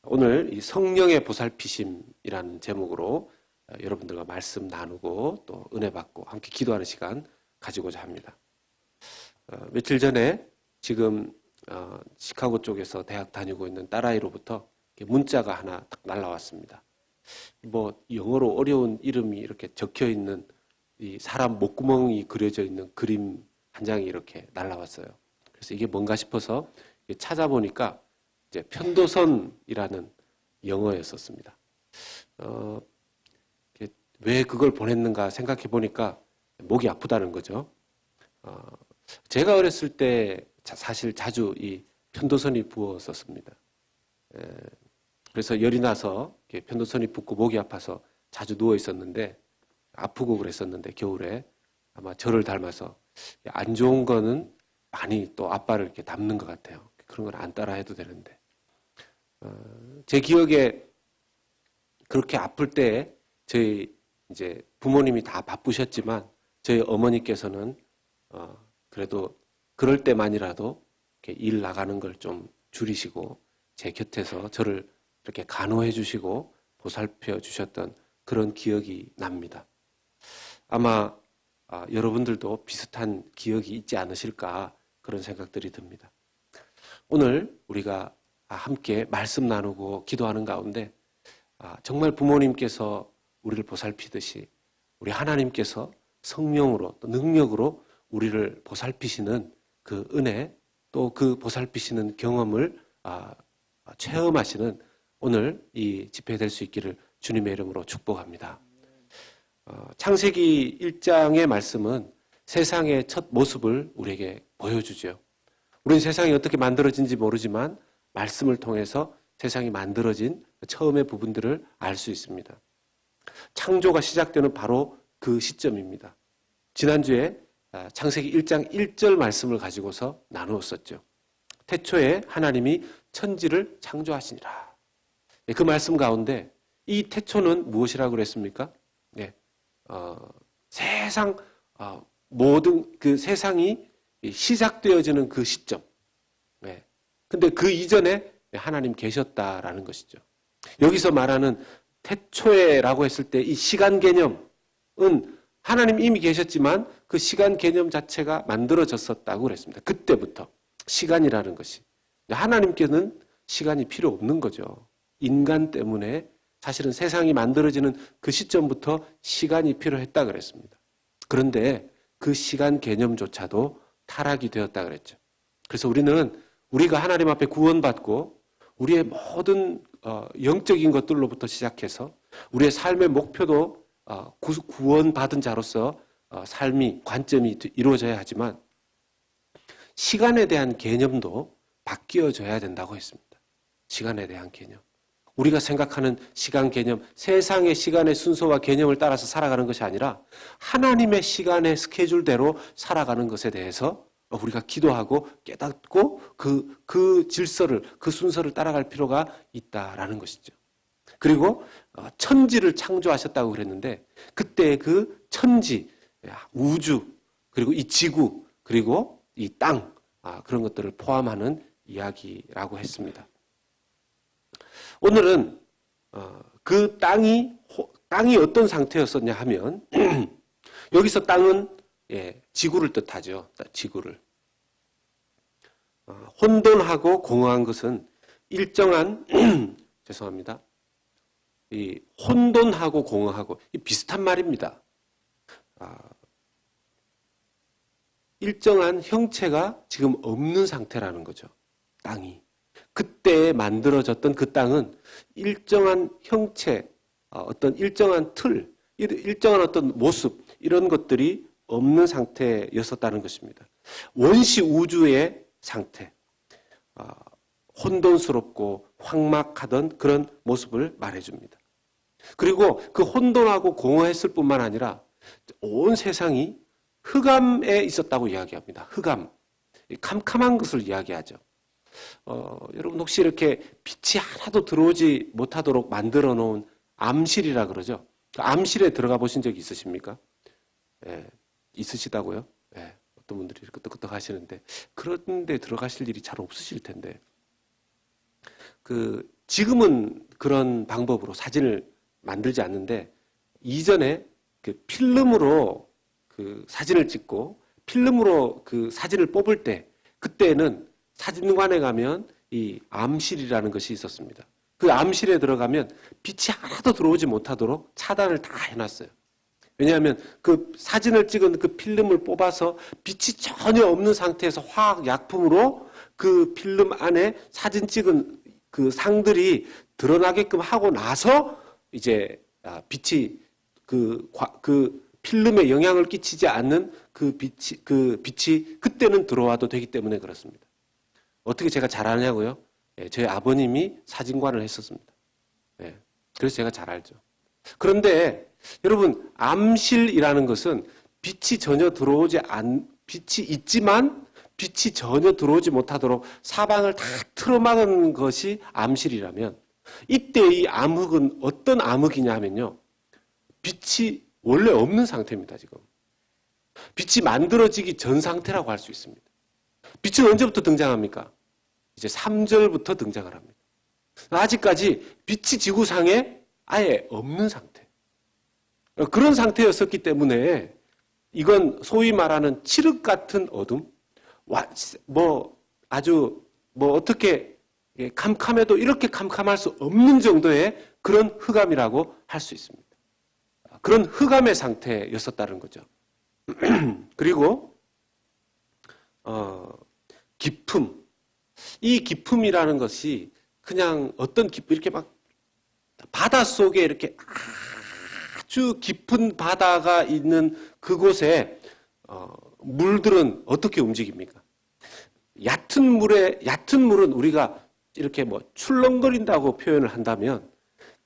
오늘 이 성령의 보살피심이라는 제목으로 여러분들과 말씀 나누고 또 은혜 받고 함께 기도하는 시간 가지고자 합니다. 며칠 전에 지금 시카고 쪽에서 대학 다니고 있는 딸아이로부터 문자가 하나 딱 날라왔습니다. 뭐 영어로 어려운 이름이 이렇게 적혀 있는 이 사람 목구멍이 그려져 있는 그림 한 장이 이렇게 날라왔어요. 그래서 이게 뭔가 싶어서 찾아보니까 이제 편도선이라는 영어였었습니다. 왜 그걸 보냈는가 생각해 보니까 목이 아프다는 거죠. 제가 어렸을 때 사실 자주 이 편도선이 부었었습니다. 그래서 열이 나서 편도선이 붓고 목이 아파서 자주 누워 있었는데 아프고 그랬었는데 겨울에 아마 저를 닮아서 안 좋은 거는 많이 또 아빠를 이렇게 닮는 것 같아요. 그런 건 안 따라 해도 되는데 제 기억에 그렇게 아플 때 저희 이제 부모님이 다 바쁘셨지만 저희 어머니께서는 그래도 그럴 때만이라도 이렇게 일 나가는 걸 좀 줄이시고 제 곁에서 저를 이렇게 간호해 주시고 보살펴 주셨던 그런 기억이 납니다. 아마 여러분들도 비슷한 기억이 있지 않으실까 그런 생각들이 듭니다. 오늘 우리가 함께 말씀 나누고 기도하는 가운데 정말 부모님께서 우리를 보살피듯이 우리 하나님께서 성령으로 또 능력으로 우리를 보살피시는 그 은혜 또 그 보살피시는 경험을 체험하시는 오늘 이 집회 될 수 있기를 주님의 이름으로 축복합니다. 창세기 1장의 말씀은 세상의 첫 모습을 우리에게 보여주죠. 우리는 세상이 어떻게 만들어진지 모르지만 말씀을 통해서 세상이 만들어진 처음의 부분들을 알 수 있습니다. 창조가 시작되는 바로 그 시점입니다. 지난주에 창세기 1장 1절 말씀을 가지고서 나누었었죠. 태초에 하나님이 천지를 창조하시니라. 그 말씀 가운데 이 태초는 무엇이라고 그랬습니까? 세상 모든 그 세상이 시작되어지는 그 시점. 근데 그 이전에 하나님 계셨다라는 것이죠. 여기서 말하는 태초에라고 했을 때 이 시간 개념은 하나님 이미 계셨지만 그 시간 개념 자체가 만들어졌었다고 그랬습니다. 그때부터 시간이라는 것이. 하나님께는 시간이 필요 없는 거죠. 인간 때문에 사실은 세상이 만들어지는 그 시점부터 시간이 필요했다 그랬습니다. 그런데 그 시간 개념조차도 타락이 되었다 그랬죠. 그래서 우리가 하나님 앞에 구원받고 우리의 모든 영적인 것들로부터 시작해서 우리의 삶의 목표도 구원받은 자로서 삶이 관점이 이루어져야 하지만 시간에 대한 개념도 바뀌어져야 된다고 했습니다. 시간에 대한 개념. 우리가 생각하는 시간 개념, 세상의 시간의 순서와 개념을 따라서 살아가는 것이 아니라 하나님의 시간의 스케줄대로 살아가는 것에 대해서 우리가 기도하고 깨닫고 그 질서를, 그 순서를 따라갈 필요가 있다라는 것이죠. 그리고 천지를 창조하셨다고 그랬는데 그때 그 천지, 우주, 그리고 이 지구, 그리고 이 땅, 그런 것들을 포함하는 이야기라고 했습니다. 오늘은 그 땅이 어떤 상태였었냐 하면 여기서 땅은 지구를 뜻하죠. 지구를. 혼돈하고 공허한 것은 일정한 죄송합니다. 이 혼돈하고 공허하고 비슷한 말입니다. 일정한 형체가 지금 없는 상태라는 거죠. 땅이. 그때 만들어졌던 그 땅은 일정한 형체, 어떤 일정한 틀, 일정한 어떤 모습 이런 것들이 없는 상태였었다는 것입니다. 원시 우주의 상태, 혼돈스럽고 황막하던 그런 모습을 말해줍니다. 그리고 그 혼돈하고 공허했을 뿐만 아니라 온 세상이 흑암에 있었다고 이야기합니다. 흑암, 캄캄한 것을 이야기하죠. 여러분 혹시 이렇게 빛이 하나도 들어오지 못하도록 만들어 놓은 암실이라 그러죠. 암실에 들어가 보신 적 있으십니까? 있으시다고요? 어떤 분들이 이렇게 끄떡끄떡 하시는데 그런 데 들어가실 일이 잘 없으실 텐데 지금은 그런 방법으로 사진을 만들지 않는데 이전에 그 필름으로 그 사진을 찍고 필름으로 그 사진을 뽑을 때 그때는 사진관에 가면 이 암실이라는 것이 있었습니다. 그 암실에 들어가면 빛이 하나도 들어오지 못하도록 차단을 다 해놨어요. 왜냐하면 그 사진을 찍은 그 필름을 뽑아서 빛이 전혀 없는 상태에서 화학 약품으로 그 필름 안에 사진 찍은 그 상들이 드러나게끔 하고 나서 이제 빛이 그 필름에 영향을 끼치지 않는 그 빛이 그때는 들어와도 되기 때문에 그렇습니다. 어떻게 제가 잘 아냐고요? 예, 저희 아버님이 사진관을 했었습니다. 예, 그래서 제가 잘 알죠. 그런데 여러분 암실이라는 것은 빛이 있지만 빛이 전혀 들어오지 못하도록 사방을 다 틀어막은 것이 암실이라면 이때의 암흑은 어떤 암흑이냐 하면요. 빛이 원래 없는 상태입니다. 지금. 빛이 만들어지기 전 상태라고 할 수 있습니다. 빛은 언제부터 등장합니까? 이제 3절부터 등장을 합니다. 아직까지 빛이 지구상에 아예 없는 상태. 그런 상태였었기 때문에 이건 소위 말하는 칠흑 같은 어둠, 어떻게 캄캄해도 이렇게 캄캄할 수 없는 정도의 그런 흑암이라고 할 수 있습니다. 그런 흑암의 상태였었다는 거죠. 그리고 기품. 이 기품이라는 것이 그냥 어떤 기품, 이렇게 막 바닷속에 이렇게 아주 깊은 바다가 있는 그곳에 물들은 어떻게 움직입니까? 얕은 물은 우리가 이렇게 출렁거린다고 표현을 한다면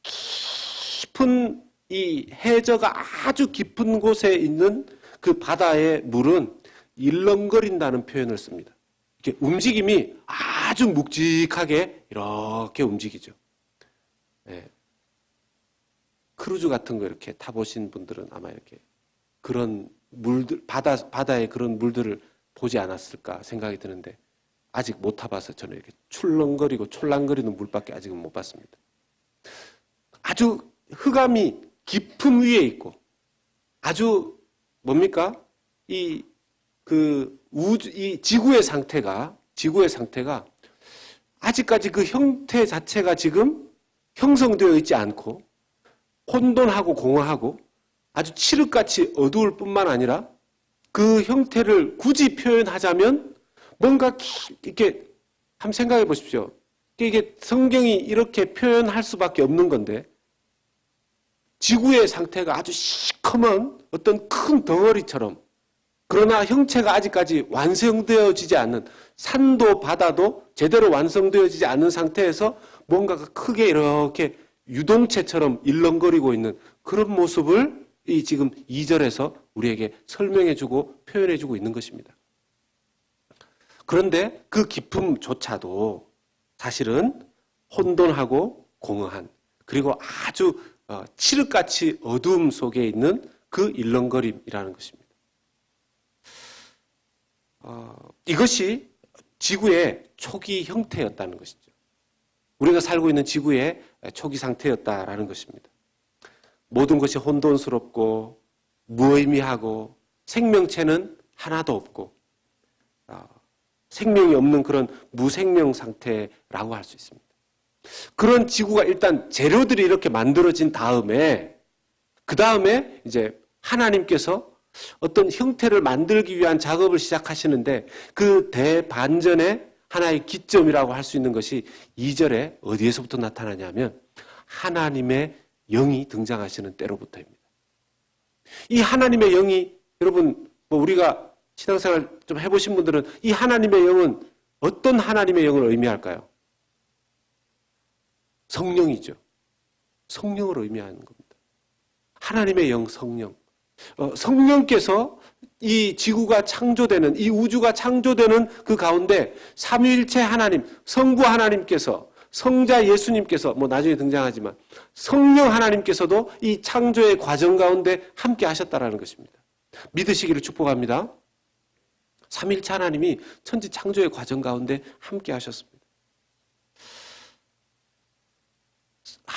깊은 이 해저가 아주 깊은 곳에 있는 그 바다의 물은 일렁거린다는 표현을 씁니다. 이렇게 움직임이 아주 묵직하게 이렇게 움직이죠. 네. 크루즈 같은 거 이렇게 타보신 분들은 아마 이렇게 그런 물들, 바다의 그런 물들을 보지 않았을까 생각이 드는데 아직 못 타봐서 저는 이렇게 출렁거리고 촐랑거리는 물밖에 아직은 못 봤습니다. 아주 흑암이 깊은 위에 있고 아주 뭡니까? 이 지구의 상태가 아직까지 그 형태 자체가 지금 형성되어 있지 않고 혼돈하고 공허하고 아주 칠흑같이 어두울 뿐만 아니라 그 형태를 굳이 표현하자면 뭔가 이렇게 한번 생각해 보십시오. 이게 성경이 이렇게 표현할 수밖에 없는 건데 지구의 상태가 아주 시커먼 어떤 큰 덩어리처럼 그러나 형체가 아직까지 완성되어지지 않는 산도 바다도 제대로 완성되어지지 않는 상태에서 뭔가가 크게 이렇게 유동체처럼 일렁거리고 있는 그런 모습을 이 지금 2절에서 우리에게 설명해주고 표현해주고 있는 것입니다. 그런데 그 기품조차도 사실은 혼돈하고 공허한 그리고 아주 칠흑같이 어두움 속에 있는 그 일렁거림이라는 것입니다. 이것이 지구의 초기 형태였다는 것이죠. 우리가 살고 있는 지구의 초기 상태였다라는 것입니다. 모든 것이 혼돈스럽고 무의미하고 생명체는 하나도 없고 생명이 없는 그런 무생명 상태라고 할 수 있습니다. 그런 지구가 일단 재료들이 이렇게 만들어진 다음에 그 다음에 이제 하나님께서 어떤 형태를 만들기 위한 작업을 시작하시는데 그 대반전의 하나의 기점이라고 할 수 있는 것이 2절에 어디에서부터 나타나냐면 하나님의 영이 등장하시는 때로부터입니다. 이 하나님의 영이 여러분 우리가 신앙생활 좀 해보신 분들은 이 하나님의 영은 어떤 하나님의 영을 의미할까요? 성령이죠. 성령을 의미하는 겁니다. 하나님의 영, 성령. 성령께서 이 지구가 창조되는, 이 우주가 창조되는 그 가운데 삼위일체 하나님, 성부 하나님께서, 성자 예수님께서, 나중에 등장하지만 성령 하나님께서도 이 창조의 과정 가운데 함께 하셨다라는 것입니다. 믿으시기를 축복합니다. 삼위일체 하나님이 천지 창조의 과정 가운데 함께 하셨습니다.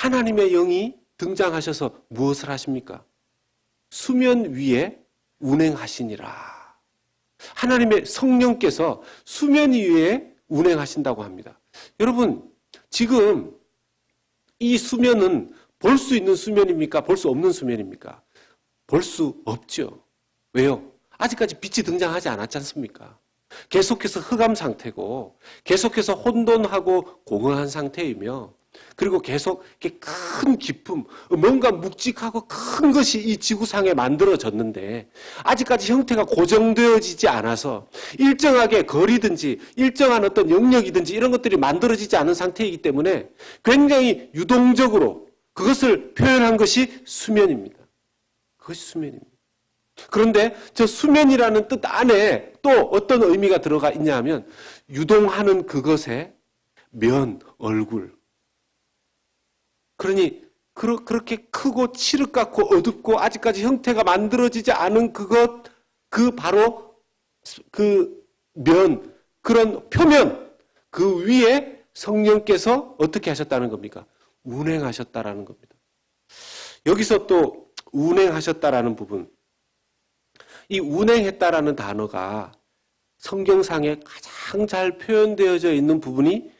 하나님의 영이 등장하셔서 무엇을 하십니까? 수면 위에 운행하시니라. 하나님의 성령께서 수면 위에 운행하신다고 합니다. 여러분, 지금 이 수면은 볼 수 있는 수면입니까? 볼 수 없는 수면입니까? 볼 수 없죠. 왜요? 아직까지 빛이 등장하지 않았지 않습니까? 계속해서 흑암 상태고 계속해서 혼돈하고 공허한 상태이며 그리고 계속 이렇게 큰 기품, 뭔가 묵직하고 큰 것이 이 지구상에 만들어졌는데 아직까지 형태가 고정되어지지 않아서 일정하게 거리든지 일정한 어떤 영역이든지 이런 것들이 만들어지지 않은 상태이기 때문에 굉장히 유동적으로 그것을 표현한 것이 수면입니다. 그것이 수면입니다. 그런데 저 수면이라는 뜻 안에 또 어떤 의미가 들어가 있냐 하면 유동하는 그것에 면, 얼굴. 그러니 그렇게 크고 칠흑 같고 어둡고 아직까지 형태가 만들어지지 않은 그것, 그 바로 그 면, 그런 표면, 그 위에 성령께서 어떻게 하셨다는 겁니까? 운행하셨다라는 겁니다. 여기서 또 운행하셨다라는 부분, 이 운행했다라는 단어가 성경상에 가장 잘 표현되어져 있는 부분이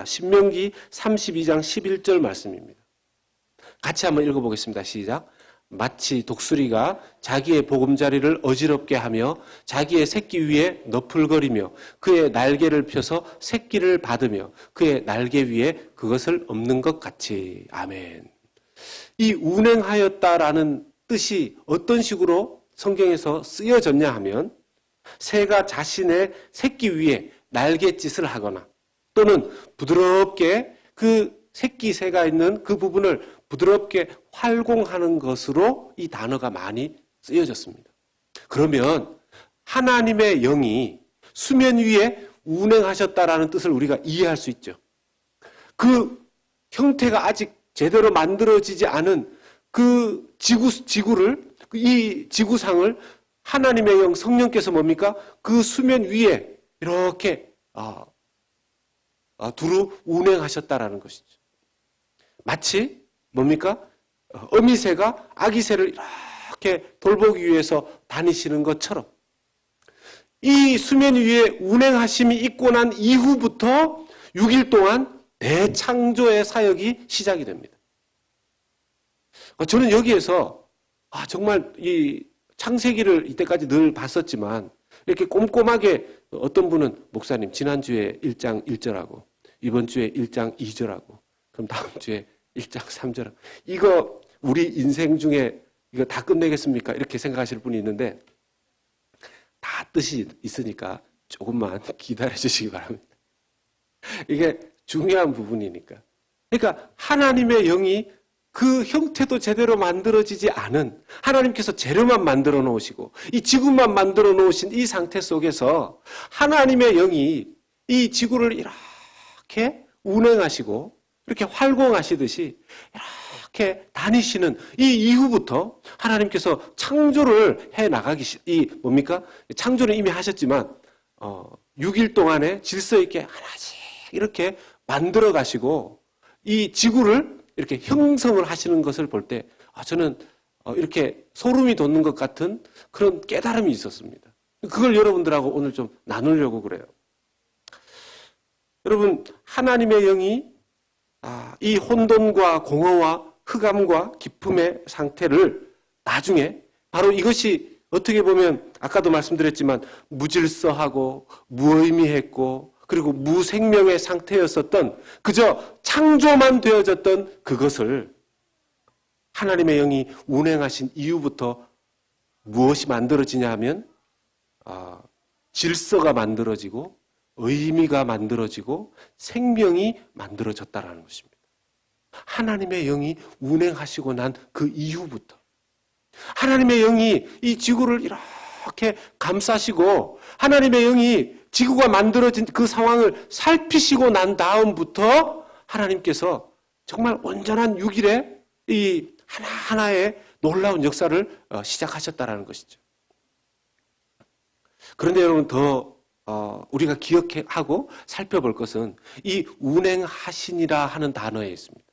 신명기 32장 11절 말씀입니다. 같이 한번 읽어보겠습니다. 시작. 마치 독수리가 자기의 보금자리를 어지럽게 하며 자기의 새끼 위에 너풀거리며 그의 날개를 펴서 새끼를 받으며 그의 날개 위에 그것을 엎는 것 같이. 아멘. 이 운행하였다라는 뜻이 어떤 식으로 성경에서 쓰여졌냐 하면 새가 자신의 새끼 위에 날갯짓을 하거나 또는 부드럽게 그 새끼 새가 있는 그 부분을 부드럽게 활공하는 것으로 이 단어가 많이 쓰여졌습니다. 그러면 하나님의 영이 수면 위에 운행하셨다라는 뜻을 우리가 이해할 수 있죠. 그 형태가 아직 제대로 만들어지지 않은 그 지구를, 이 지구상을 하나님의 영 성령께서 뭡니까? 그 수면 위에 이렇게 두루 운행하셨다라는 것이죠. 마치 뭡니까? 어미새가 아기새를 이렇게 돌보기 위해서 다니시는 것처럼 이 수면 위에 운행하심이 있고 난 이후부터 6일 동안 대창조의 사역이 시작이 됩니다. 저는 여기에서 정말 이 창세기를 이때까지 늘 봤었지만 이렇게 꼼꼼하게 어떤 분은 목사님 지난주에 1장 1절하고 이번 주에 1장 2절하고 그럼 다음 주에 1장 3절하고 이거 우리 인생 중에 이거 다 끝내겠습니까? 이렇게 생각하실 분이 있는데 다 뜻이 있으니까 조금만 기다려 주시기 바랍니다. 이게 중요한 부분이니까. 그러니까 하나님의 영이 그 형태도 제대로 만들어지지 않은 하나님께서 재료만 만들어 놓으시고 이 지구만 만들어 놓으신 이 상태 속에서 하나님의 영이 이 지구를 이렇게 운행하시고 이렇게 활공하시듯이 이렇게 다니시는 이 이후부터 하나님께서 창조를 해 나가기 뭡니까? 창조는 이미 하셨지만 6일 동안에 질서 있게 하나씩 이렇게 만들어 가시고 이 지구를 이렇게 형성을 하시는 것을 볼 때 저는 이렇게 소름이 돋는 것 같은 그런 깨달음이 있었습니다. 그걸 여러분들하고 오늘 좀 나누려고 그래요. 여러분, 하나님의 영이 이 혼돈과 공허와 흑암과 기품의 상태를 나중에 바로 이것이 어떻게 보면 아까도 말씀드렸지만 무질서하고 무의미했고 그리고 무생명의 상태였었던 그저 창조만 되어졌던 그것을 하나님의 영이 운행하신 이후부터 무엇이 만들어지냐 하면 질서가 만들어지고 의미가 만들어지고 생명이 만들어졌다라는 것입니다. 하나님의 영이 운행하시고 난 그 이후부터 하나님의 영이 이 지구를 이렇게 감싸시고 하나님의 영이 지구가 만들어진 그 상황을 살피시고 난 다음부터 하나님께서 정말 온전한 6일에 이 하나하나의 놀라운 역사를 시작하셨다라는 것이죠. 그런데 여러분 더 우리가 기억하고 살펴볼 것은 이 운행하시니라 하는 단어에 있습니다.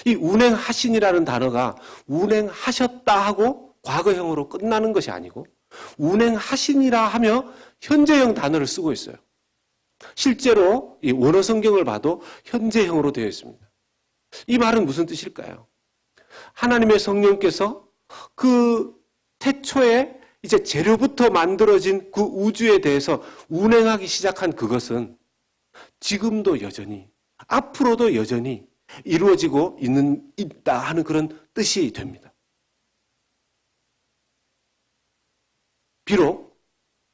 이 운행하시니라는 단어가 운행하셨다 하고 과거형으로 끝나는 것이 아니고 운행하시니라 하며 현재형 단어를 쓰고 있어요. 실제로 이 원어 성경을 봐도 현재형으로 되어 있습니다. 이 말은 무슨 뜻일까요? 하나님의 성령께서 그 태초에 이제 재료부터 만들어진 그 우주에 대해서 운행하기 시작한 그것은 지금도 여전히, 앞으로도 여전히 이루어지고 있다 하는 그런 뜻이 됩니다. 비록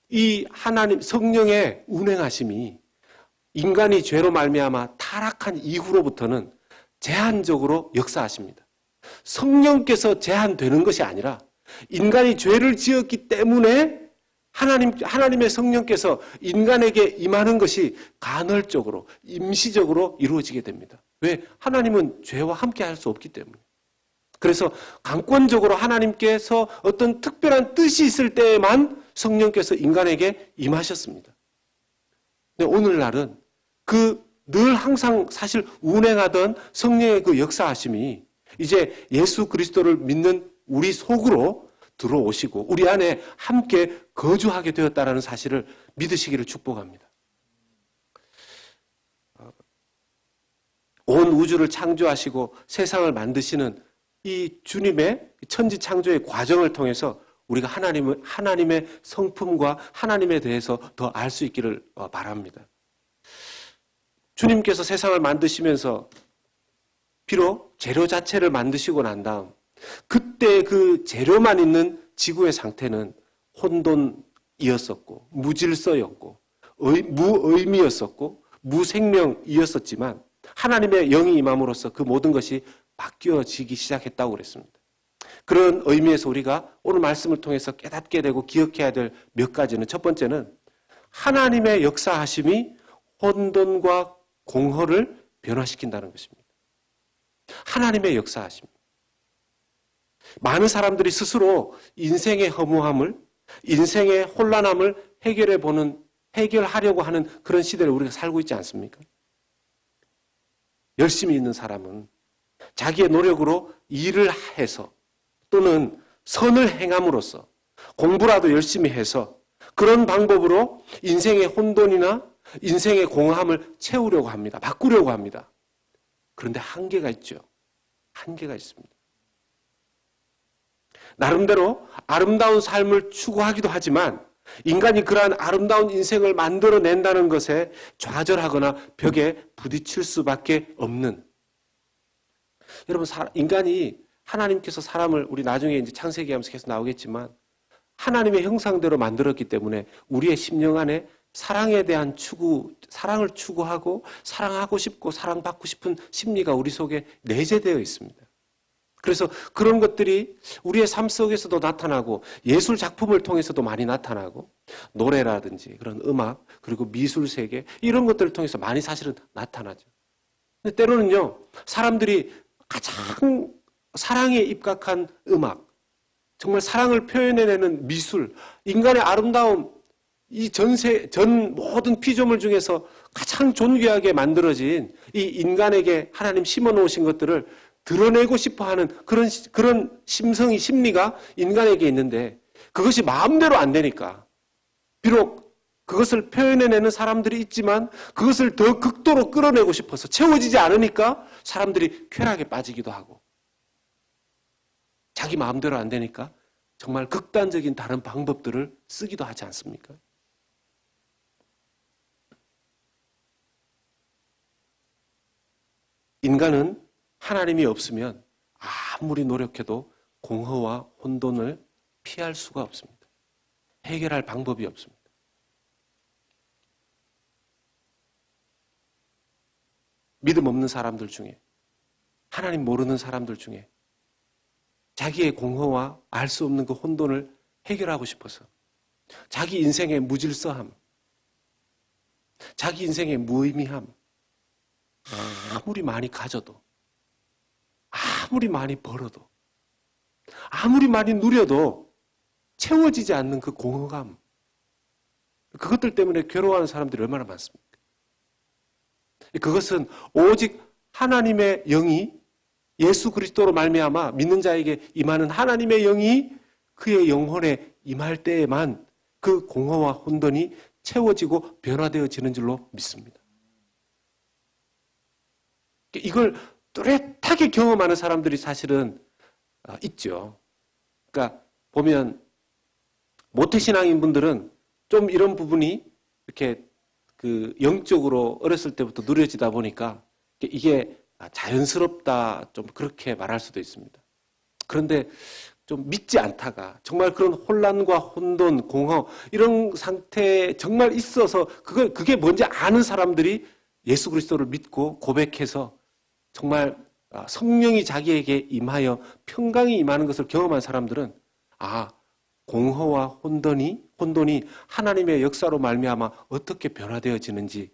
이 하나님 성령의 운행하심이 인간이 죄로 말미암아 타락한 이후로부터는 제한적으로 역사하십니다. 성령께서 제한되는 것이 아니라 인간이 죄를 지었기 때문에 하나님의 성령께서 인간에게 임하는 것이 간헐적으로, 임시적으로 이루어지게 됩니다. 왜? 하나님은 죄와 함께 할 수 없기 때문에. 그래서 강권적으로 하나님께서 어떤 특별한 뜻이 있을 때에만 성령께서 인간에게 임하셨습니다. 근데 오늘날은 그 늘 항상 사실 운행하던 성령의 그 역사하심이 이제 예수 그리스도를 믿는 우리 속으로 들어오시고 우리 안에 함께 거주하게 되었다는 사실을 믿으시기를 축복합니다. 온 우주를 창조하시고 세상을 만드시는 이 주님의 천지 창조의 과정을 통해서 우리가 하나님의 성품과 하나님에 대해서 더 알 수 있기를 바랍니다. 주님께서 세상을 만드시면서 비록 재료 자체를 만드시고 난 다음 그때 그 재료만 있는 지구의 상태는 혼돈이었었고 무질서였고 무의미였었고 무생명이었었지만 하나님의 영이 임함으로써 그 모든 것이 바뀌어지기 시작했다고 그랬습니다. 그런 의미에서 우리가 오늘 말씀을 통해서 깨닫게 되고 기억해야 될 몇 가지는 첫 번째는 하나님의 역사하심이 혼돈과 공허를 변화시킨다는 것입니다. 하나님의 역사하심. 많은 사람들이 스스로 인생의 허무함을, 인생의 혼란함을 해결하려고 하는 그런 시대를 우리가 살고 있지 않습니까? 열심히 있는 사람은 자기의 노력으로 일을 해서 또는 선을 행함으로써 공부라도 열심히 해서 그런 방법으로 인생의 혼돈이나 인생의 공허함을 채우려고 합니다. 바꾸려고 합니다. 그런데 한계가 있죠. 한계가 있습니다. 나름대로 아름다운 삶을 추구하기도 하지만 인간이 그러한 아름다운 인생을 만들어낸다는 것에 좌절하거나 벽에 부딪힐 수밖에 없는 여러분 인간이 하나님께서 사람을 우리 나중에 이제 창세기 하면서 계속 나오겠지만 하나님의 형상대로 만들었기 때문에 우리의 심령 안에 사랑에 대한 사랑을 추구하고 사랑하고 싶고 사랑받고 싶은 심리가 우리 속에 내재되어 있습니다. 그래서 그런 것들이 우리의 삶 속에서도 나타나고 예술 작품을 통해서도 많이 나타나고 노래라든지 그런 음악 그리고 미술 세계 이런 것들을 통해서 많이 사실은 나타나죠. 근데 때로는요 사람들이 가장 사랑에 입각한 음악 정말 사랑을 표현해내는 미술 인간의 아름다움 이 전 모든 피조물 중에서 가장 존귀하게 만들어진 이 인간에게 하나님 심어놓으신 것들을 드러내고 싶어하는 그런 심리가 인간에게 있는데 그것이 마음대로 안 되니까 비록 그것을 표현해내는 사람들이 있지만 그것을 더 극도로 끌어내고 싶어서 채워지지 않으니까 사람들이 쾌락에 빠지기도 하고 자기 마음대로 안 되니까 정말 극단적인 다른 방법들을 쓰기도 하지 않습니까? 인간은 하나님이 없으면 아무리 노력해도 공허와 혼돈을 피할 수가 없습니다. 해결할 방법이 없습니다. 믿음 없는 사람들 중에 하나님 모르는 사람들 중에 자기의 공허와 알 수 없는 그 혼돈을 해결하고 싶어서 자기 인생의 무질서함, 자기 인생의 무의미함 아무리 많이 가져도 아무리 많이 벌어도 아무리 많이 누려도 채워지지 않는 그 공허감 그것들 때문에 괴로워하는 사람들이 얼마나 많습니까? 그것은 오직 하나님의 영이 예수 그리스도로 말미암아 믿는 자에게 임하는 하나님의 영이 그의 영혼에 임할 때에만 그 공허와 혼돈이 채워지고 변화되어지는 줄로 믿습니다. 이걸 뚜렷하게 경험하는 사람들이 사실은 있죠. 그러니까 보면 모태신앙인 분들은 좀 이런 부분이 이렇게 그 영적으로 어렸을 때부터 누려지다 보니까 이게 자연스럽다 좀 그렇게 말할 수도 있습니다. 그런데 좀 믿지 않다가 정말 그런 혼란과 혼돈, 공허 이런 상태에 정말 있어서 그게 뭔지 아는 사람들이 예수 그리스도를 믿고 고백해서 정말 성령이 자기에게 임하여 평강이 임하는 것을 경험한 사람들은 공허와 혼돈이 하나님의 역사로 말미암아 어떻게 변화되어지는지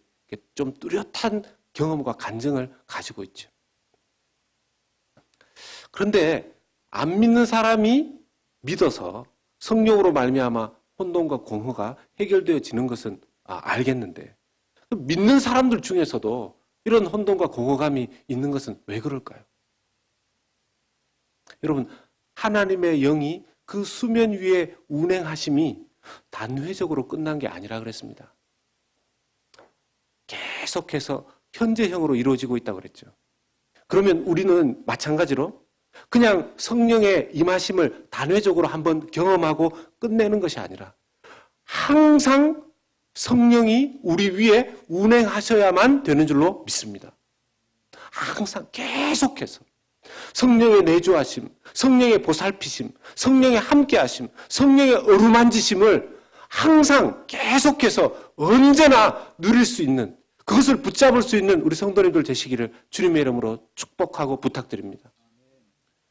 좀 뚜렷한 경험과 간증을 가지고 있죠. 그런데 안 믿는 사람이 믿어서 성령으로 말미암아 혼돈과 공허가 해결되어지는 것은 알겠는데 믿는 사람들 중에서도 이런 혼돈과 공허감이 있는 것은 왜 그럴까요? 여러분, 하나님의 영이 그 수면 위에 운행하심이 단회적으로 끝난 게 아니라 그랬습니다. 계속해서 현재형으로 이루어지고 있다고 그랬죠. 그러면 우리는 마찬가지로 그냥 성령의 임하심을 단회적으로 한번 경험하고 끝내는 것이 아니라 항상 성령이 우리 위에 운행하셔야만 되는 줄로 믿습니다. 항상 계속해서 성령의 내주하심, 성령의 보살피심, 성령의 함께하심, 성령의 어루만지심을 항상 계속해서 언제나 누릴 수 있는, 그것을 붙잡을 수 있는 우리 성도님들 되시기를 주님의 이름으로 축복하고 부탁드립니다.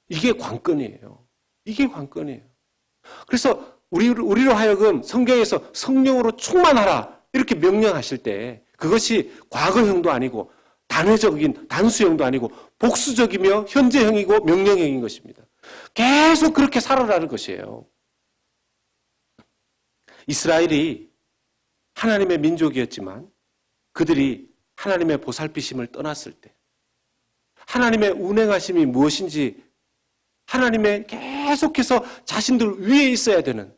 이게 관건이에요. 이게 관건이에요. 그래서 우리로 하여금 성경에서 성령으로 충만하라 이렇게 명령하실 때 그것이 과거형도 아니고 단회적인 단수형도 아니고 복수적이며 현재형이고 명령형인 것입니다. 계속 그렇게 살아라는 것이에요. 이스라엘이 하나님의 민족이었지만 그들이 하나님의 보살피심을 떠났을 때 하나님의 운행하심이 무엇인지 하나님의 계속해서 자신들 위에 있어야 되는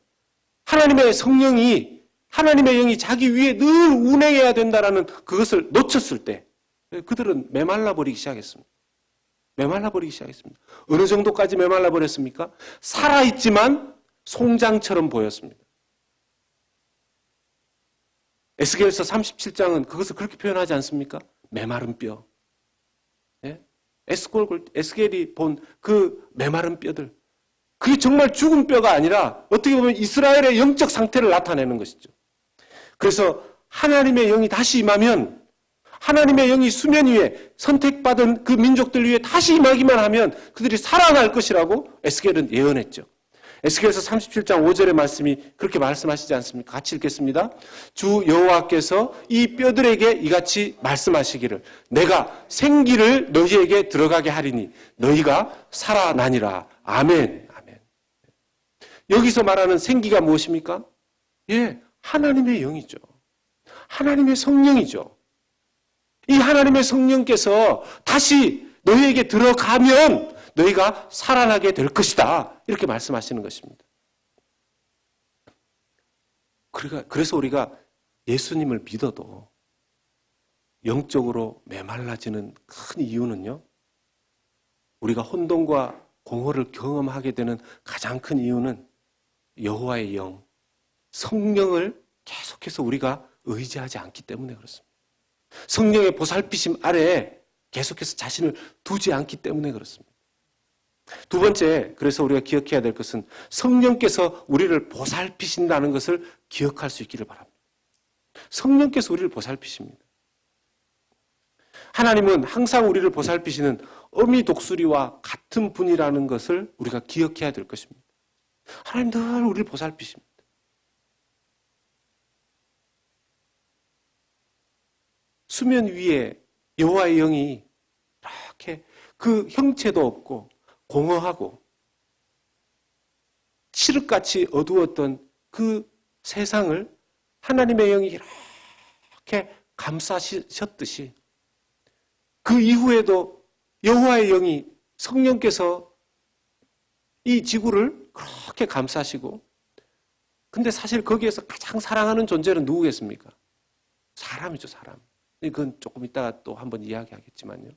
하나님의 성령이 하나님의 영이 자기 위에 늘 운행해야 된다는 그것을 놓쳤을 때 그들은 메말라 버리기 시작했습니다. 메말라 버리기 시작했습니다. 어느 정도까지 메말라 버렸습니까? 살아있지만 송장처럼 보였습니다. 에스겔서 37장은 그것을 그렇게 표현하지 않습니까? 메마른 뼈. 예? 에스겔이 본 그 메마른 뼈들. 그게 정말 죽은 뼈가 아니라 어떻게 보면 이스라엘의 영적 상태를 나타내는 것이죠. 그래서 하나님의 영이 다시 임하면 하나님의 영이 수면 위에 선택받은 그 민족들 위에 다시 임하기만 하면 그들이 살아날 것이라고 에스겔은 예언했죠. 에스겔서 37장 5절의 말씀이 그렇게 말씀하시지 않습니까? 같이 읽겠습니다. 주 여호와께서 이 뼈들에게 이같이 말씀하시기를 내가 생기를 너희에게 들어가게 하리니 너희가 살아나니라. 아멘. 아멘. 여기서 말하는 생기가 무엇입니까? 예, 하나님의 영이죠. 하나님의 성령이죠. 이 하나님의 성령께서 다시 너희에게 들어가면 너희가 살아나게 될 것이다. 이렇게 말씀하시는 것입니다. 그래서 우리가 예수님을 믿어도 영적으로 메말라지는 큰 이유는요. 우리가 혼돈과 공허를 경험하게 되는 가장 큰 이유는 여호와의 영, 성령을 계속해서 우리가 의지하지 않기 때문에 그렇습니다. 성령의 보살피심 아래에 계속해서 자신을 두지 않기 때문에 그렇습니다. 두 번째, 그래서 우리가 기억해야 될 것은 성령께서 우리를 보살피신다는 것을 기억할 수 있기를 바랍니다. 성령께서 우리를 보살피십니다. 하나님은 항상 우리를 보살피시는 어미 독수리와 같은 분이라는 것을 우리가 기억해야 될 것입니다. 하나님 늘 우리를 보살피십니다. 수면 위에 여호와의 영이 이렇게 그 형체도 없고 공허하고 칠흑같이 어두웠던 그 세상을 하나님의 영이 이렇게 감싸셨듯이 그 이후에도 여호와의 영이 성령께서 이 지구를 그렇게 감싸시고, 근데 사실 거기에서 가장 사랑하는 존재는 누구겠습니까? 사람이죠, 사람. 그건 조금 이따가 또 한번 이야기하겠지만요.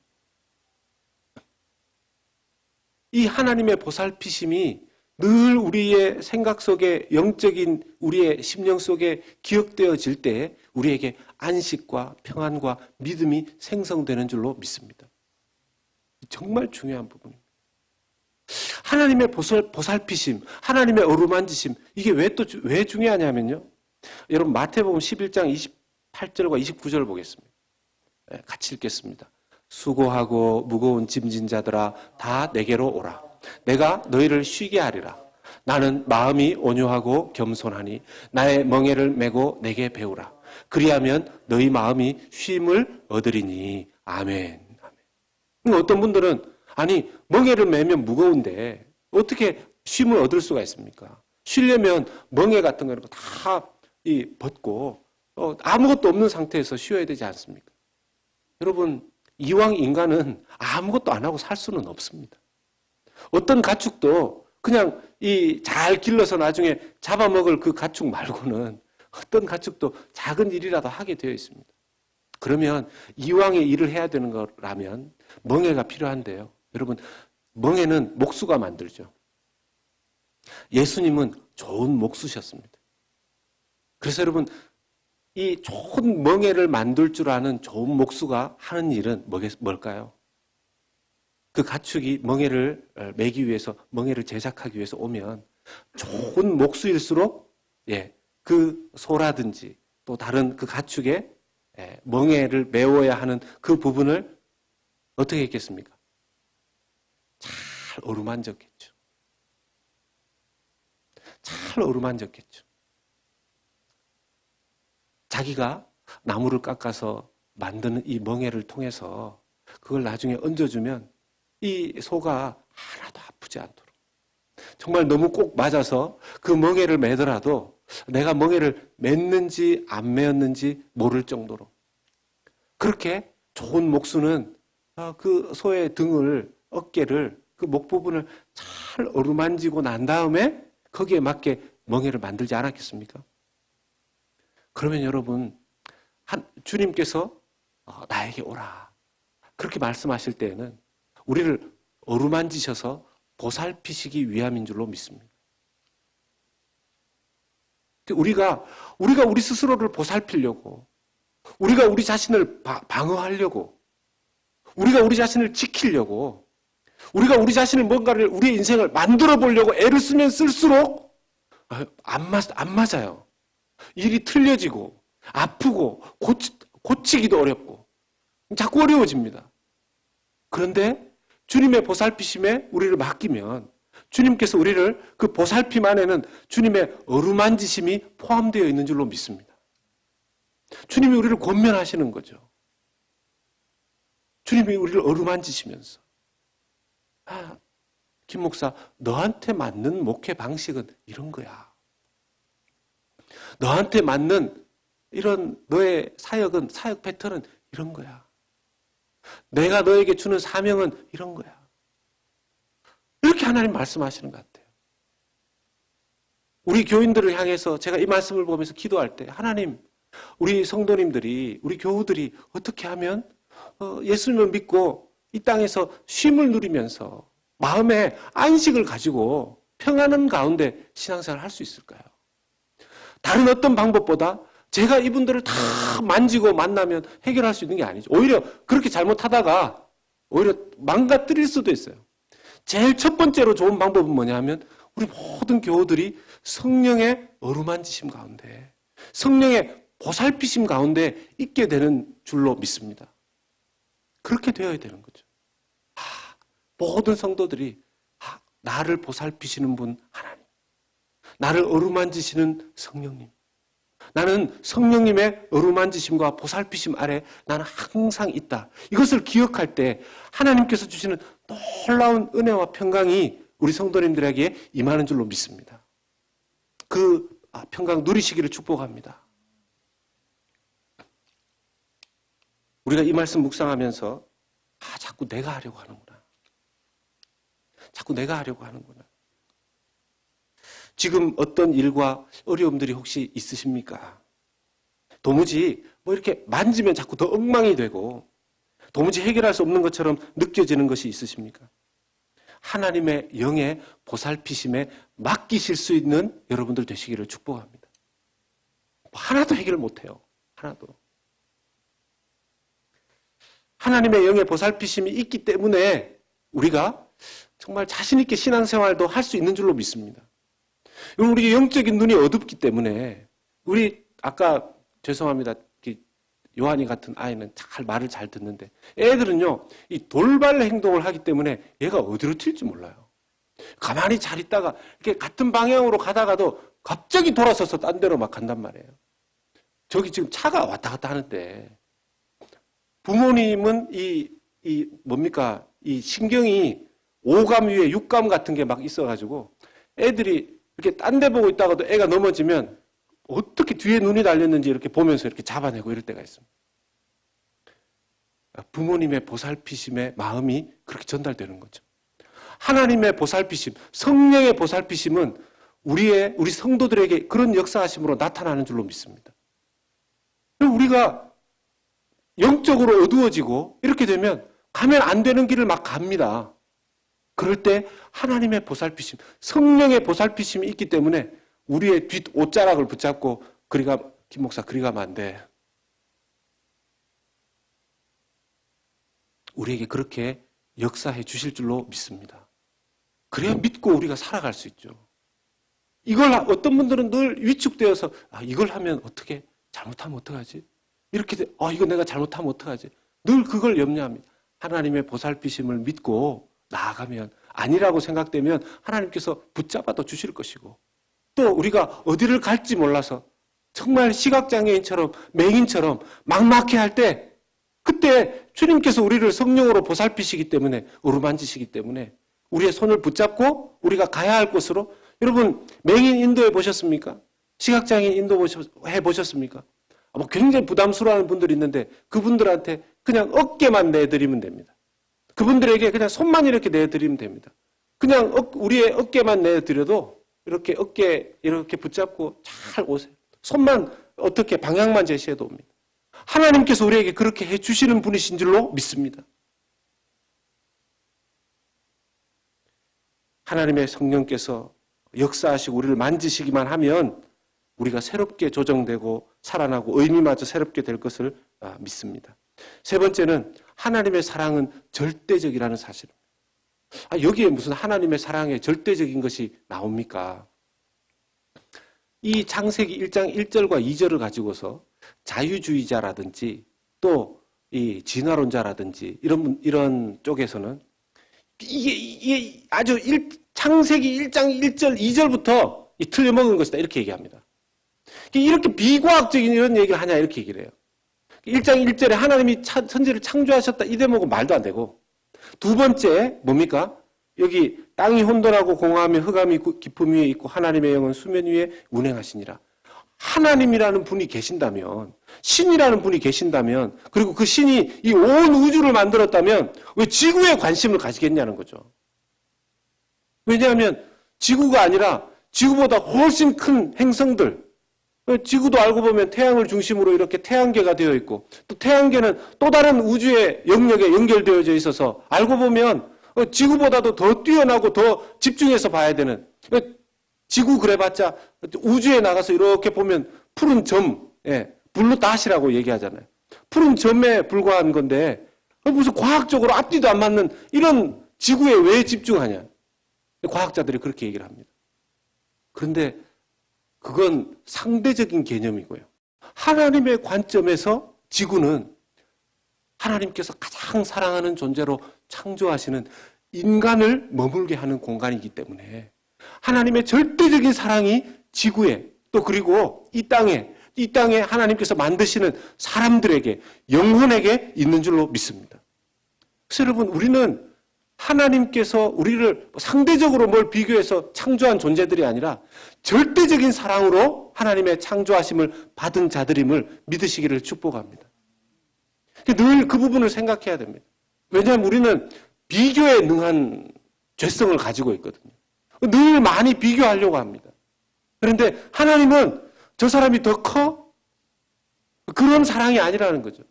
이 하나님의 보살피심이 늘 우리의 생각 속에, 영적인 우리의 심령 속에 기억되어질 때 우리에게 안식과 평안과 믿음이 생성되는 줄로 믿습니다. 정말 중요한 부분입니다. 하나님의 보살피심, 하나님의 어루만지심, 이게 왜 중요하냐면요. 여러분 마태복음 11장 28절과 29절 보겠습니다. 같이 읽겠습니다. 수고하고 무거운 짐진 자들아 다 내게로 오라. 내가 너희를 쉬게 하리라. 나는 마음이 온유하고 겸손하니 나의 멍에를 메고 내게 배우라. 그리하면 너희 마음이 쉼을 얻으리니. 아멘. 아멘. 어떤 분들은 아니 멍에를 메면 무거운데 어떻게 쉼을 얻을 수가 있습니까? 쉬려면 멍에 같은 거 다 벗고 아무것도 없는 상태에서 쉬어야 되지 않습니까? 여러분 이왕 인간은 아무것도 안 하고 살 수는 없습니다. 어떤 가축도 그냥 잘 길러서 나중에 잡아먹을 그 가축 말고는 어떤 가축도 작은 일이라도 하게 되어 있습니다. 그러면 이왕의 일을 해야 되는 거라면 멍에가 필요한데요. 여러분 멍에는 목수가 만들죠. 예수님은 좋은 목수셨습니다. 그래서 여러분 이 좋은 멍에를 만들 줄 아는 좋은 목수가 하는 일은 뭘까요? 그 가축이 멍에를 매기 위해서, 멍에를 제작하기 위해서 오면 좋은 목수일수록 그 소라든지 또 다른 그 가축의 멍에를 메워야 하는 그 부분을 어떻게 했겠습니까? 잘 어루만졌겠죠. 잘 어루만졌겠죠. 자기가 나무를 깎아서 만드는 이 멍에를 통해서 그걸 나중에 얹어주면 이 소가 하나도 아프지 않도록, 정말 너무 꼭 맞아서 그 멍에를 매더라도 내가 멍에를 맸는지 안 매었는지 모를 정도로 그렇게 좋은 목수는 그 소의 등을, 어깨를, 그 목 부분을 잘 어루만지고 난 다음에 거기에 맞게 멍에를 만들지 않았겠습니까? 그러면 여러분 주님께서 나에게 오라 그렇게 말씀하실 때에는 우리를 어루만지셔서 보살피시기 위함인 줄로 믿습니다. 우리가 우리 스스로를 보살피려고, 우리가 우리 자신을 방어하려고, 우리가 우리 자신을 지키려고, 우리가 우리 자신을 뭔가를, 우리의 인생을 만들어 보려고 애를 쓰면 쓸수록 안 맞아요. 일이 틀려지고 아프고 고치기도 어렵고 자꾸 어려워집니다. 그런데 주님의 보살피심에 우리를 맡기면 주님께서 우리를 그 보살핌 안에는 주님의 어루만지심이 포함되어 있는 줄로 믿습니다. 주님이 우리를 권면하시는 거죠. 주님이 우리를 어루만지시면서 김 목사, 너한테 맞는 목회 방식은 이런 거야. 너한테 맞는 이런 너의 사역은, 사역 패턴은 이런 거야. 내가 너에게 주는 사명은 이런 거야. 이렇게 하나님 말씀하시는 것 같아요. 우리 교인들을 향해서 제가 이 말씀을 보면서 기도할 때 하나님, 우리 성도님들이, 우리 교우들이 어떻게 하면 예수님을 믿고 이 땅에서 쉼을 누리면서 마음의 안식을 가지고 평안한 가운데 신앙생활을 할 수 있을까요? 다른 어떤 방법보다 제가 이분들을 다 만지고 만나면 해결할 수 있는 게 아니죠. 오히려 그렇게 잘못하다가 오히려 망가뜨릴 수도 있어요. 제일 첫 번째로 좋은 방법은 뭐냐 하면 우리 모든 교우들이 성령의 어루만지심 가운데, 성령의 보살피심 가운데 있게 되는 줄로 믿습니다. 그렇게 되어야 되는 거죠. 모든 성도들이 나를 보살피시는 분 하나님, 나를 어루만지시는 성령님, 나는 성령님의 어루만지심과 보살피심 아래 나는 항상 있다. 이것을 기억할 때 하나님께서 주시는 놀라운 은혜와 평강이 우리 성도님들에게 임하는 줄로 믿습니다. 그 평강 누리시기를 축복합니다. 우리가 이 말씀 묵상하면서 자꾸 내가 하려고 하는구나. 자꾸 내가 하려고 하는구나. 지금 어떤 일과 어려움들이 혹시 있으십니까? 도무지 뭐 이렇게 만지면 자꾸 더 엉망이 되고 도무지 해결할 수 없는 것처럼 느껴지는 것이 있으십니까? 하나님의 영의 보살피심에 맡기실 수 있는 여러분들 되시기를 축복합니다. 하나도 해결 못해요. 하나도. 하나님의 영의 보살피심이 있기 때문에 우리가 정말 자신 있게 신앙생활도 할 수 있는 줄로 믿습니다. 우리 영적인 눈이 어둡기 때문에 우리 아까 죄송합니다. 요한이 같은 아이는 말을 잘 듣는데 애들은요 이 돌발 행동을 하기 때문에 얘가 어디로 튈지 몰라요. 가만히 잘 있다가 이렇게 같은 방향으로 가다가도 갑자기 돌아서서 딴 데로 막 간단 말이에요. 저기 지금 차가 왔다 갔다 하는데 부모님은 뭡니까 이 신경이 5감 위에 6감 같은 게 막 있어가지고 애들이 이렇게 딴 데 보고 있다가도 애가 넘어지면 어떻게 뒤에 눈이 달렸는지 이렇게 보면서 이렇게 잡아내고 이럴 때가 있습니다. 부모님의 보살피심의 마음이 그렇게 전달되는 거죠. 하나님의 보살피심, 성령의 보살피심은 우리 성도들에게 그런 역사하심으로 나타나는 줄로 믿습니다. 우리가 영적으로 어두워지고 이렇게 되면 가면 안 되는 길을 막 갑니다. 그럴 때 하나님의 보살피심, 성령의 보살피심이 있기 때문에 우리의 뒷 옷자락을 붙잡고 김 목사 그리 가면 안 돼. 우리에게 그렇게 역사해 주실 줄로 믿습니다. 그래야 믿고 우리가 살아갈 수 있죠. 이걸 어떤 분들은 늘 위축되어서 이걸 하면 어떻게 잘못하면 어떡하지? 이렇게 이거 내가 잘못하면 어떡하지? 늘 그걸 염려합니다. 하나님의 보살피심을 믿고 나아가면 아니라고 생각되면 하나님께서 붙잡아도 주실 것이고 또 우리가 어디를 갈지 몰라서 정말 시각장애인처럼 맹인처럼 막막해할 때 그때 주님께서 우리를 성령으로 보살피시기 때문에 어루만지시기 때문에 우리의 손을 붙잡고 우리가 가야 할 곳으로 여러분 맹인 인도해 보셨습니까? 시각장애인 인도해 보셨습니까? 굉장히 부담스러워하는 분들이 있는데 그분들한테 그냥 어깨만 내드리면 됩니다. 그분들에게 그냥 손만 이렇게 내드리면 됩니다. 그냥 우리의 어깨만 내드려도 이렇게 어깨 이렇게 붙잡고 잘 오세요. 손만 어떻게 방향만 제시해도 옵니다. 하나님께서 우리에게 그렇게 해주시는 분이신 줄로 믿습니다. 하나님의 성령께서 역사하시고 우리를 만지시기만 하면 우리가 새롭게 조정되고 살아나고 의미마저 새롭게 될 것을 믿습니다. 세 번째는 하나님의 사랑은 절대적이라는 사실입니다. 여기에 무슨 하나님의 사랑의 절대적인 것이 나옵니까? 이 창세기 1장 1절과 2절을 가지고서 자유주의자라든지 또 이 진화론자라든지 이런 쪽에서는 이게 아주 창세기 1장 1절 2절부터 틀려먹은 것이다 이렇게 얘기합니다. 이렇게 비과학적인 이런 얘기를 하냐 이렇게 얘기를 해요. 1장 1절에 하나님이 천지를 창조하셨다 이 대목은 말도 안 되고 두 번째 뭡니까? 여기 땅이 혼돈하고 공허하며 흑암이 깊음 위에 있고 하나님의 영은 수면 위에 운행하시니라. 하나님이라는 분이 계신다면 신이라는 분이 계신다면 그리고 그 신이 이 온 우주를 만들었다면 왜 지구에 관심을 가지겠냐는 거죠. 왜냐하면 지구가 아니라 지구보다 훨씬 큰 행성들 지구도 알고 보면 태양을 중심으로 이렇게 태양계가 되어 있고 또 태양계는 또 다른 우주의 영역에 연결되어져 있어서 알고 보면 지구보다도 더 뛰어나고 더 집중해서 봐야 되는 지구 그래봤자 우주에 나가서 이렇게 보면 푸른 점, 블루 닷이라고 얘기하잖아요. 푸른 점에 불과한 건데 무슨 과학적으로 앞뒤도 안 맞는 이런 지구에 왜 집중하냐. 과학자들이 그렇게 얘기를 합니다. 그런데 그건 상대적인 개념이고요. 하나님의 관점에서 지구는 하나님께서 가장 사랑하는 존재로 창조하시는 인간을 머물게 하는 공간이기 때문에 하나님의 절대적인 사랑이 지구에 또 그리고 이 땅에 하나님께서 만드시는 사람들에게 영혼에게 있는 줄로 믿습니다. 그래서 여러분 우리는 하나님께서 우리를 상대적으로 뭘 비교해서 창조한 존재들이 아니라 절대적인 사랑으로 하나님의 창조하심을 받은 자들임을 믿으시기를 축복합니다. 늘 그 부분을 생각해야 됩니다. 왜냐하면 우리는 비교에 능한 죄성을 가지고 있거든요. 늘 많이 비교하려고 합니다. 그런데 하나님은 저 사람이 더 커? 그런 사랑이 아니라는 거죠.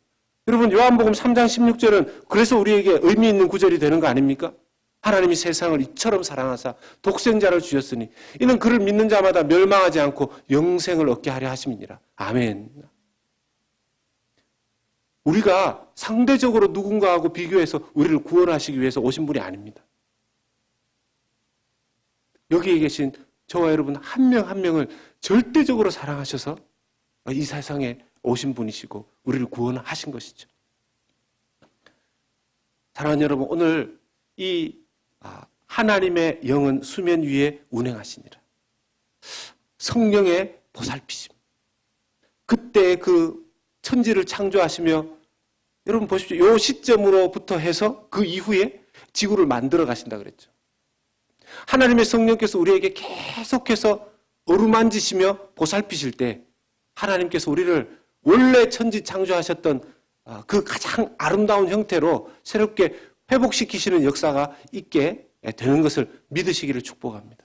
여러분 요한복음 3장 16절은 그래서 우리에게 의미 있는 구절이 되는 거 아닙니까? 하나님이 세상을 이처럼 사랑하사 독생자를 주셨으니 이는 그를 믿는 자마다 멸망하지 않고 영생을 얻게 하려 하심이니라. 아멘. 우리가 상대적으로 누군가하고 비교해서 우리를 구원하시기 위해서 오신 분이 아닙니다. 여기에 계신 저와 여러분 한 명 한 명을 절대적으로 사랑하셔서 이 세상에 오신 분이시고 우리를 구원하신 것이죠. 사랑하는 여러분, 오늘 이 하나님의 영은 수면 위에 운행하시니라. 성령의 보살피심. 그때 그 천지를 창조하시며 여러분 보십시오. 이 시점으로부터 해서 그 이후에 지구를 만들어 가신다 그랬죠. 하나님의 성령께서 우리에게 계속해서 어루만지시며 보살피실 때 하나님께서 우리를 원래 천지 창조하셨던 그 가장 아름다운 형태로 새롭게 회복시키시는 역사가 있게 되는 것을 믿으시기를 축복합니다.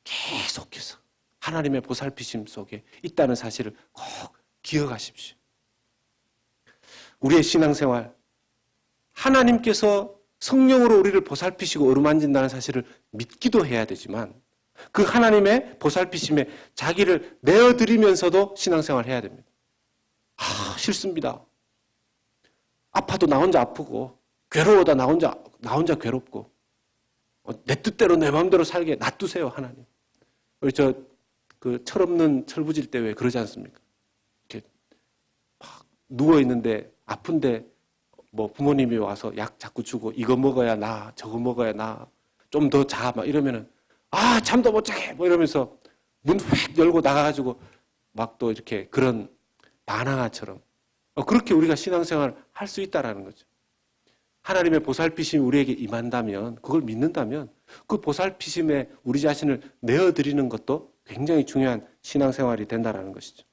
계속해서 하나님의 보살피심 속에 있다는 사실을 꼭 기억하십시오. 우리의 신앙생활, 하나님께서 성령으로 우리를 보살피시고 어루만진다는 사실을 믿기도 해야 되지만 그 하나님의 보살피심에 자기를 내어드리면서도 신앙생활을 해야 됩니다. 싫습니다. 아파도 나 혼자 아프고 괴로워도 나 혼자 괴롭고 내 뜻대로 내 마음대로 살게 놔두세요, 하나님. 우리 그 철없는 철부질 때 왜 그러지 않습니까? 이렇게 막 누워있는데 아픈데 뭐 부모님이 와서 약 자꾸 주고 이거 먹어야 나, 저거 먹어야 나, 좀 더 자, 막 이러면은 잠도 못 자게 뭐 이러면서 문 휙 열고 나가가지고 막 또 이렇게 그런 반항아처럼 그렇게 우리가 신앙생활을 할 수 있다라는 거죠. 하나님의 보살피심이 우리에게 임한다면, 그걸 믿는다면 그 보살피심에 우리 자신을 내어드리는 것도 굉장히 중요한 신앙생활이 된다라는 것이죠.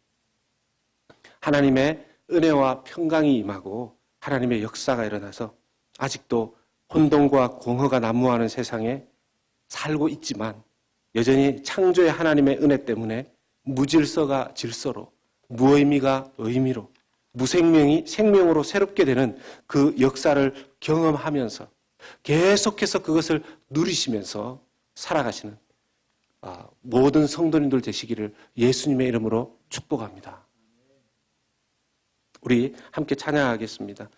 하나님의 은혜와 평강이 임하고 하나님의 역사가 일어나서 아직도 혼돈과 공허가 난무하는 세상에 살고 있지만 여전히 창조의 하나님의 은혜 때문에 무질서가 질서로, 무의미가 의미로, 무생명이 생명으로 새롭게 되는 그 역사를 경험하면서 계속해서 그것을 누리시면서 살아가시는 모든 성도님들 되시기를 예수님의 이름으로 축복합니다. 우리 함께 찬양하겠습니다.